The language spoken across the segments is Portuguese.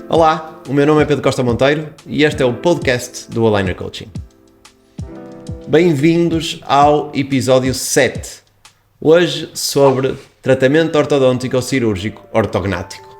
Olá, o meu nome é Pedro Costa Monteiro e este é o podcast do Aligner Coaching. Bem-vindos ao episódio 7, hoje sobre tratamento ortodôntico ou cirúrgico ortognático,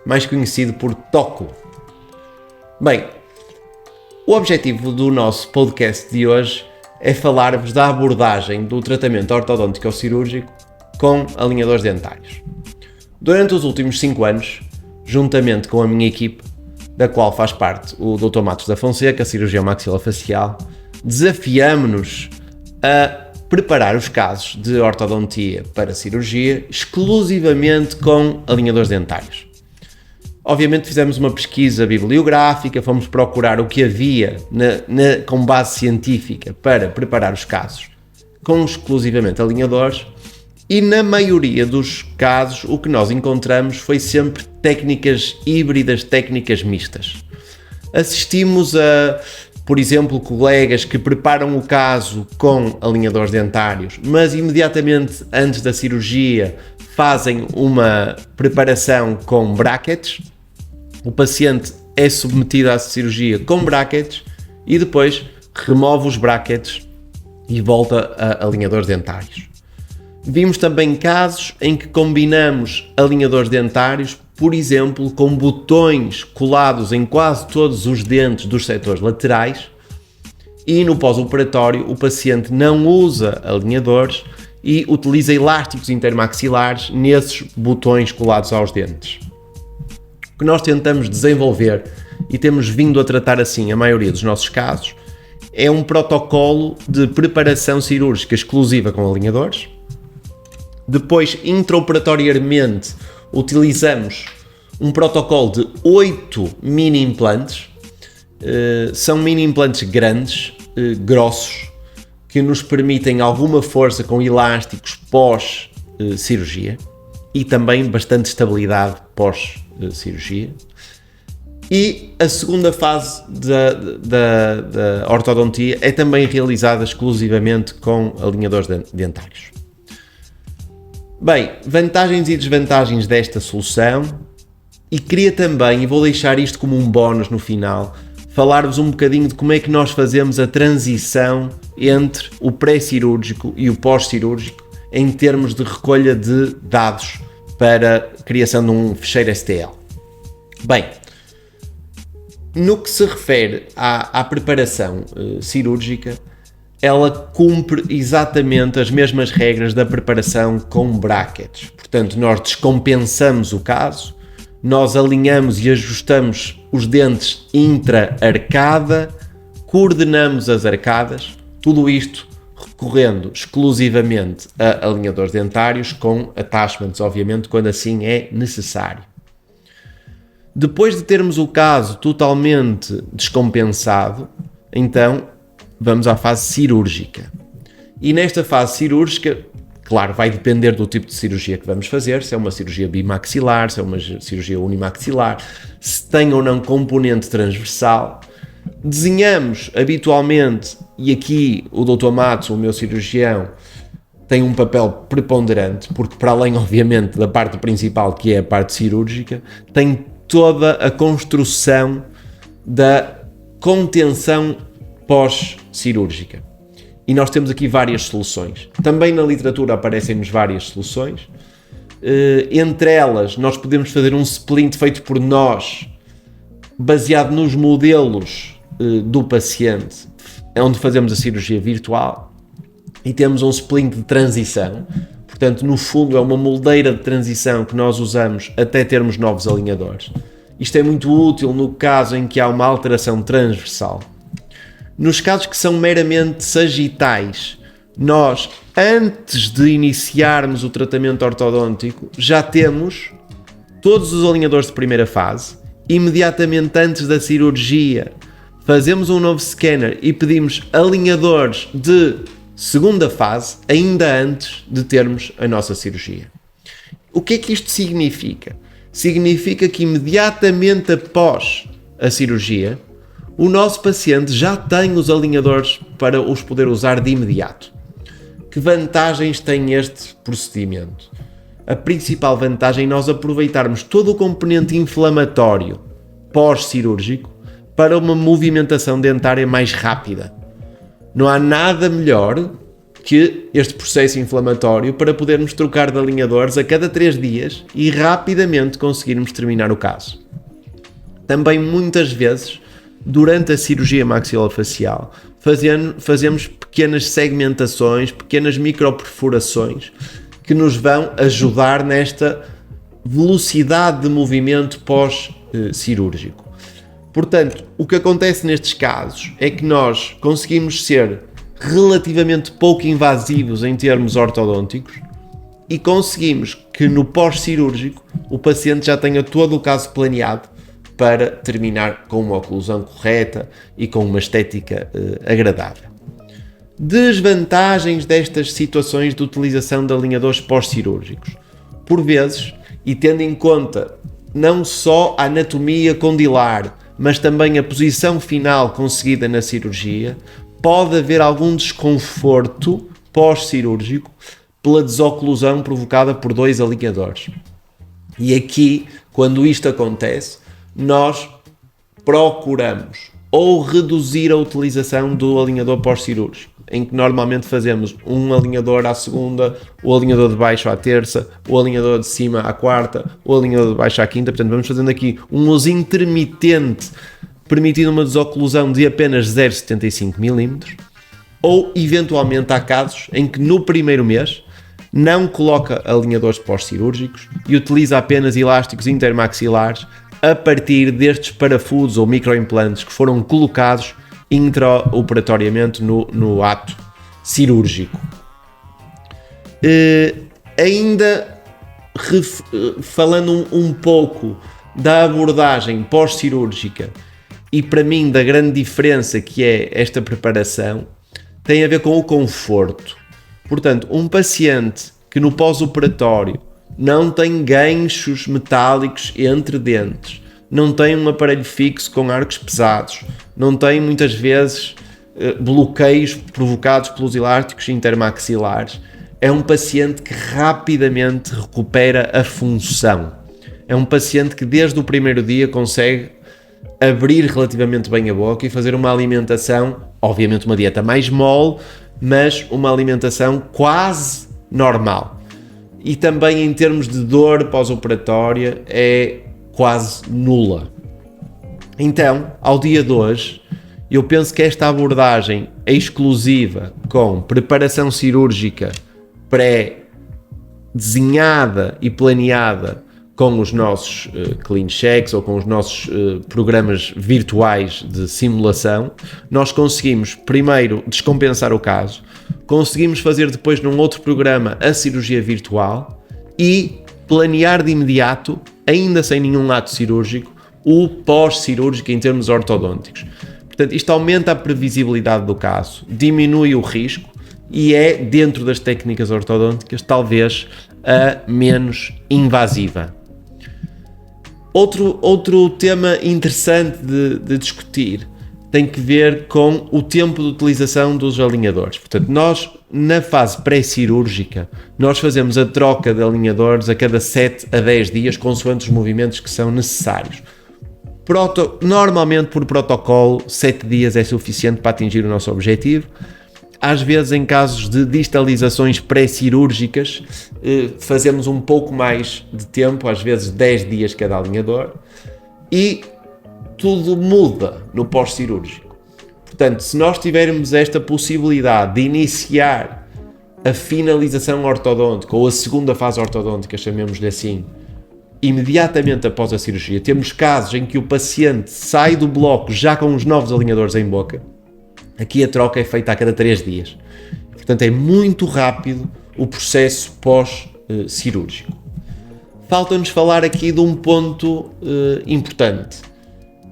mais conhecido por TOCO. Bem, o objetivo do nosso podcast de hoje é falar-vos da abordagem do tratamento ortodôntico ou cirúrgico com alinhadores dentários. Durante os últimos 5 anos, juntamente com a minha equipe, da qual faz parte o Dr. Matos da Fonseca, cirurgião maxilofacial, desafiamo-nos a preparar os casos de ortodontia para cirurgia exclusivamente com alinhadores dentários. Obviamente fizemos uma pesquisa bibliográfica, fomos procurar o que havia com base científica para preparar os casos com exclusivamente alinhadores. E na maioria dos casos o que nós encontramos foi sempre técnicas híbridas, técnicas mistas. Assistimos a, por exemplo, colegas que preparam o caso com alinhadores dentários, mas imediatamente antes da cirurgia fazem uma preparação com brackets. O paciente é submetido à cirurgia com brackets e depois remove os brackets e volta a alinhadores dentários. Vimos também casos em que combinamos alinhadores dentários, por exemplo, com botões colados em quase todos os dentes dos setores laterais, e no pós-operatório o paciente não usa alinhadores e utiliza elásticos intermaxilares nesses botões colados aos dentes. O que nós tentamos desenvolver, e temos vindo a tratar assim a maioria dos nossos casos, é um protocolo de preparação cirúrgica exclusiva com alinhadores. Depois, intraoperatoriamente, utilizamos um protocolo de 8 mini implantes. São mini implantes grandes, grossos, que nos permitem alguma força com elásticos pós-cirurgia e também bastante estabilidade pós-cirurgia. E a segunda fase da ortodontia é também realizada exclusivamente com alinhadores dentários. Bem, vantagens e desvantagens desta solução, e queria também, e vou deixar isto como um bónus no final, falar-vos um bocadinho de como é que nós fazemos a transição entre o pré-cirúrgico e o pós-cirúrgico em termos de recolha de dados para a criação de um ficheiro STL. Bem, no que se refere à preparação cirúrgica, ela cumpre exatamente as mesmas regras da preparação com brackets. Portanto, nós descompensamos o caso, nós alinhamos e ajustamos os dentes intra-arcada, coordenamos as arcadas, tudo isto recorrendo exclusivamente a alinhadores dentários com attachments, obviamente, quando assim é necessário. Depois de termos o caso totalmente descompensado, então vamos à fase cirúrgica. E nesta fase cirúrgica, claro, vai depender do tipo de cirurgia que vamos fazer, se é uma cirurgia bimaxilar, se é uma cirurgia unimaxilar, se tem ou não componente transversal. Desenhamos habitualmente, e aqui o Dr. Matos, o meu cirurgião, tem um papel preponderante, porque para além, obviamente, da parte principal, que é a parte cirúrgica, tem toda a construção da contenção pós-cirúrgica. E nós temos aqui várias soluções. Também na literatura aparecem-nos várias soluções. Entre elas, nós podemos fazer um splint feito por nós, baseado nos modelos do paciente, onde fazemos a cirurgia virtual, e temos um splint de transição. Portanto, no fundo, é uma moldeira de transição que nós usamos até termos novos alinhadores. Isto é muito útil no caso em que há uma alteração transversal. Nos casos que são meramente sagitais, nós, antes de iniciarmos o tratamento ortodôntico, já temos todos os alinhadores de primeira fase. Imediatamente antes da cirurgia, fazemos um novo scanner e pedimos alinhadores de segunda fase, ainda antes de termos a nossa cirurgia. O que é que isto significa? Significa que imediatamente após a cirurgia, o nosso paciente já tem os alinhadores para os poder usar de imediato. Que vantagens tem este procedimento? A principal vantagem é nós aproveitarmos todo o componente inflamatório pós-cirúrgico para uma movimentação dentária mais rápida. Não há nada melhor que este processo inflamatório para podermos trocar de alinhadores a cada 3 dias e rapidamente conseguirmos terminar o caso. Também muitas vezes, durante a cirurgia maxilofacial, fazemos pequenas segmentações, pequenas microperfurações que nos vão ajudar nesta velocidade de movimento pós-cirúrgico. Portanto, o que acontece nestes casos é que nós conseguimos ser relativamente pouco invasivos em termos ortodônticos e conseguimos que no pós-cirúrgico o paciente já tenha todo o caso planeado para terminar com uma oclusão correta e com uma estética agradável. Desvantagens destas situações de utilização de alinhadores pós-cirúrgicos. Por vezes, e tendo em conta não só a anatomia condilar, mas também a posição final conseguida na cirurgia, pode haver algum desconforto pós-cirúrgico pela desoclusão provocada por 2 alinhadores. E aqui, quando isto acontece, nós procuramos ou reduzir a utilização do alinhador pós-cirúrgico, em que normalmente fazemos um alinhador à segunda, o alinhador de baixo à terça, o alinhador de cima à quarta, o alinhador de baixo à quinta. Portanto, vamos fazendo aqui um uso intermitente, permitindo uma desoclusão de apenas 0,75 mm, ou eventualmente há casos em que no primeiro mês não coloca alinhadores pós-cirúrgicos e utiliza apenas elásticos intermaxilares a partir destes parafusos ou microimplantes que foram colocados intraoperatoriamente no ato cirúrgico. Ainda falando um pouco da abordagem pós-cirúrgica e para mim da grande diferença que é esta preparação, tem a ver com o conforto. Portanto, um paciente que no pós-operatório não tem ganchos metálicos entre dentes, não tem um aparelho fixo com arcos pesados, não tem muitas vezes bloqueios provocados pelos elásticos intermaxilares, é um paciente que rapidamente recupera a função. É um paciente que desde o primeiro dia consegue abrir relativamente bem a boca e fazer uma alimentação, obviamente uma dieta mais mole, mas uma alimentação quase normal. E também em termos de dor pós-operatória é quase nula. Então, ao dia de hoje, eu penso que esta abordagem exclusiva com preparação cirúrgica pré-desenhada e planeada com os nossos clean checks ou com os nossos programas virtuais de simulação, nós conseguimos primeiro descompensar o caso, conseguimos fazer depois num outro programa a cirurgia virtual e planear de imediato, ainda sem nenhum ato cirúrgico, o pós-cirúrgico em termos ortodônticos. Portanto, isto aumenta a previsibilidade do caso, diminui o risco e é, dentro das técnicas ortodônticas, talvez a menos invasiva. Outro tema interessante de discutir tem que ver com o tempo de utilização dos alinhadores. Portanto, nós, na fase pré-cirúrgica, nós fazemos a troca de alinhadores a cada 7 a 10 dias, consoante os movimentos que são necessários. Normalmente, por protocolo, 7 dias é suficiente para atingir o nosso objetivo. Às vezes, em casos de distalizações pré-cirúrgicas, fazemos um pouco mais de tempo, às vezes 10 dias cada alinhador, e tudo muda no pós-cirúrgico. Portanto, se nós tivermos esta possibilidade de iniciar a finalização ortodôntica, ou a segunda fase ortodôntica, chamemos-lhe assim, imediatamente após a cirurgia, temos casos em que o paciente sai do bloco já com os novos alinhadores em boca. Aqui a troca é feita a cada 3 dias. Portanto, é muito rápido o processo pós-cirúrgico. Falta-nos falar aqui de um ponto importante,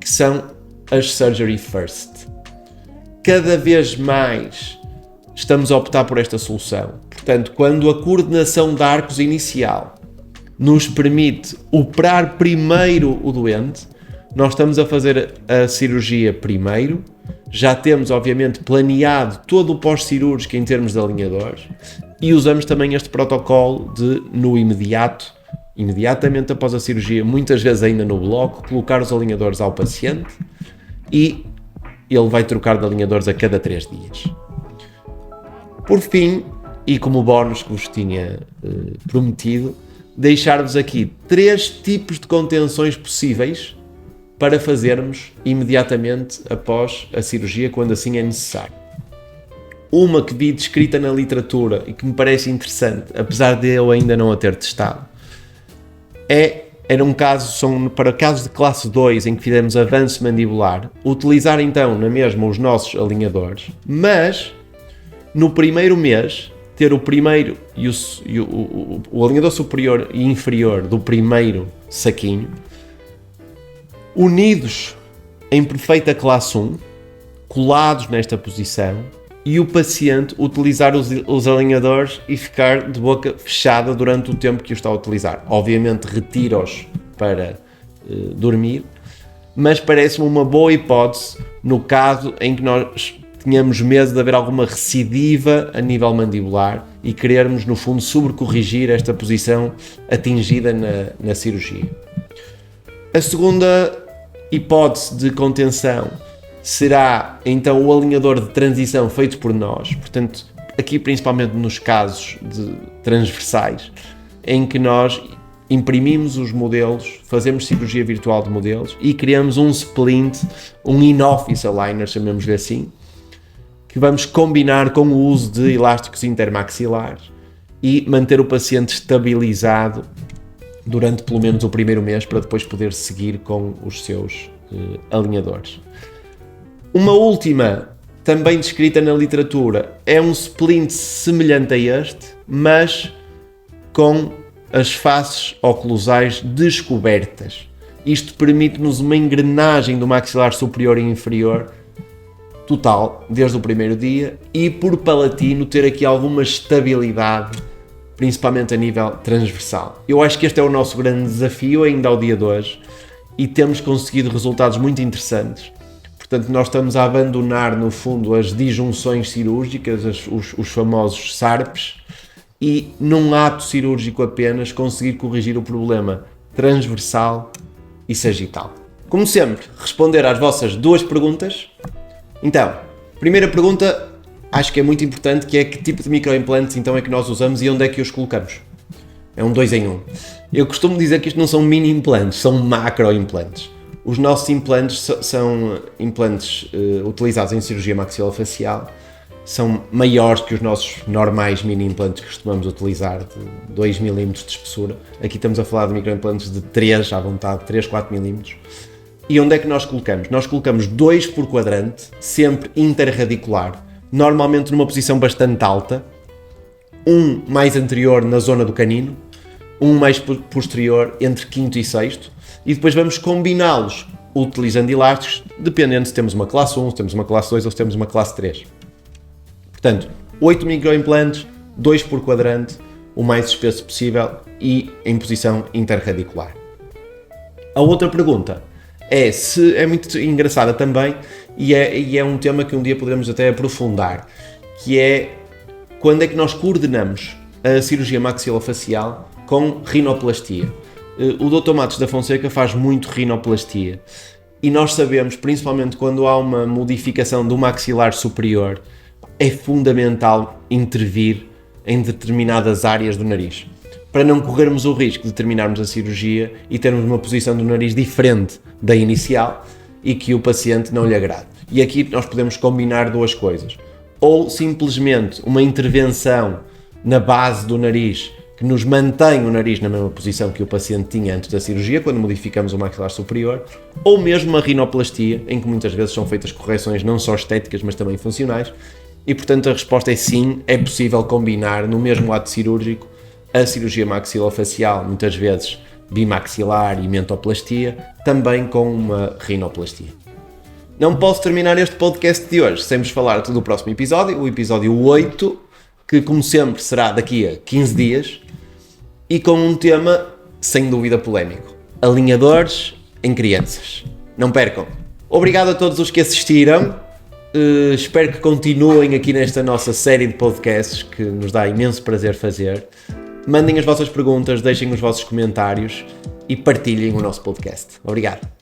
que são as surgery first. Cada vez mais estamos a optar por esta solução. Portanto, quando a coordenação de arcos inicial nos permite operar primeiro o doente, nós estamos a fazer a cirurgia primeiro, já temos obviamente planeado todo o pós-cirúrgico em termos de alinhadores e usamos também este protocolo de, no imediato, imediatamente após a cirurgia, muitas vezes ainda no bloco, colocar os alinhadores ao paciente e ele vai trocar de alinhadores a cada 3 dias. Por fim, e como bónus que vos tinha prometido, deixar-vos aqui 3 tipos de contenções possíveis para fazermos imediatamente após a cirurgia, quando assim é necessário. Uma que vi descrita na literatura e que me parece interessante, apesar de eu ainda não a ter testado, são para casos de classe 2 em que fizemos avanço mandibular, utilizar então na mesma os nossos alinhadores, mas no primeiro mês ter o primeiro e o alinhador superior e inferior do primeiro saquinho unidos em perfeita classe 1, colados nesta posição, e o paciente utilizar os alinhadores e ficar de boca fechada durante o tempo que o está a utilizar. Obviamente retira-os para dormir, mas parece-me uma boa hipótese no caso em que nós tenhamos medo de haver alguma recidiva a nível mandibular e querermos, no fundo, sobrecorrigir esta posição atingida na cirurgia. A segunda hipótese de contenção será então o alinhador de transição feito por nós, portanto, aqui principalmente nos casos transversais, em que nós imprimimos os modelos, fazemos cirurgia virtual de modelos e criamos um splint, um in-office aligner, chamemos-lhe assim, que vamos combinar com o uso de elásticos intermaxilares e manter o paciente estabilizado durante pelo menos o primeiro mês para depois poder seguir com os seus alinhadores. Uma última, também descrita na literatura, é um splint semelhante a este, mas com as faces oclusais descobertas. Isto permite-nos uma engrenagem do maxilar superior e inferior total, desde o primeiro dia, e por palatino ter aqui alguma estabilidade, principalmente a nível transversal. Eu acho que este é o nosso grande desafio ainda ao dia de hoje e temos conseguido resultados muito interessantes. Portanto, nós estamos a abandonar, no fundo, as disjunções cirúrgicas, os famosos SARPs, e num ato cirúrgico apenas conseguir corrigir o problema transversal e sagital. Como sempre, responder às vossas 2 perguntas. Então, primeira pergunta, acho que é muito importante, que é que tipo de microimplantes então é que nós usamos e onde é que os colocamos? É um 2 em 1. Eu costumo dizer que isto não são mini implantes, são macroimplantes. Os nossos implantes são implantes utilizados em cirurgia maxilofacial, são maiores que os nossos normais mini implantes que costumamos utilizar, de 2 mm de espessura. Aqui estamos a falar de microimplantes de 3 à vontade, 3, 4 mm. E onde é que nós colocamos? Nós colocamos 2 por quadrante, sempre interradicular, normalmente numa posição bastante alta, um mais anterior na zona do canino, um mais posterior entre quinto e sexto, e depois vamos combiná-los utilizando elásticos, dependendo se temos uma classe 1, se temos uma classe 2 ou se temos uma classe 3. Portanto, 8 microimplantes, 2 por quadrante, o mais espesso possível e em posição interradicular. A outra pergunta é muito engraçada também e é um tema que um dia poderemos até aprofundar, que é quando é que nós coordenamos a cirurgia maxilofacial com rinoplastia. O Dr. Matos da Fonseca faz muito rinoplastia e nós sabemos, principalmente quando há uma modificação do maxilar superior, é fundamental intervir em determinadas áreas do nariz, para não corrermos o risco de terminarmos a cirurgia e termos uma posição do nariz diferente da inicial e que o paciente não lhe agrade. E aqui nós podemos combinar 2 coisas. Ou simplesmente uma intervenção na base do nariz que nos mantém o nariz na mesma posição que o paciente tinha antes da cirurgia, quando modificamos o maxilar superior, ou mesmo uma rinoplastia, em que muitas vezes são feitas correções não só estéticas, mas também funcionais, e portanto a resposta é sim, é possível combinar no mesmo ato cirúrgico a cirurgia maxilofacial, muitas vezes bimaxilar e mentoplastia, também com uma rinoplastia. Não posso terminar este podcast de hoje sem vos falar do próximo episódio, o episódio 8, que como sempre será daqui a 15 dias, e com um tema sem dúvida polémico: alinhadores em crianças. Não percam! Obrigado a todos os que assistiram, espero que continuem aqui nesta nossa série de podcasts que nos dá imenso prazer fazer. Mandem as vossas perguntas, deixem os vossos comentários e partilhem o nosso podcast. Obrigado.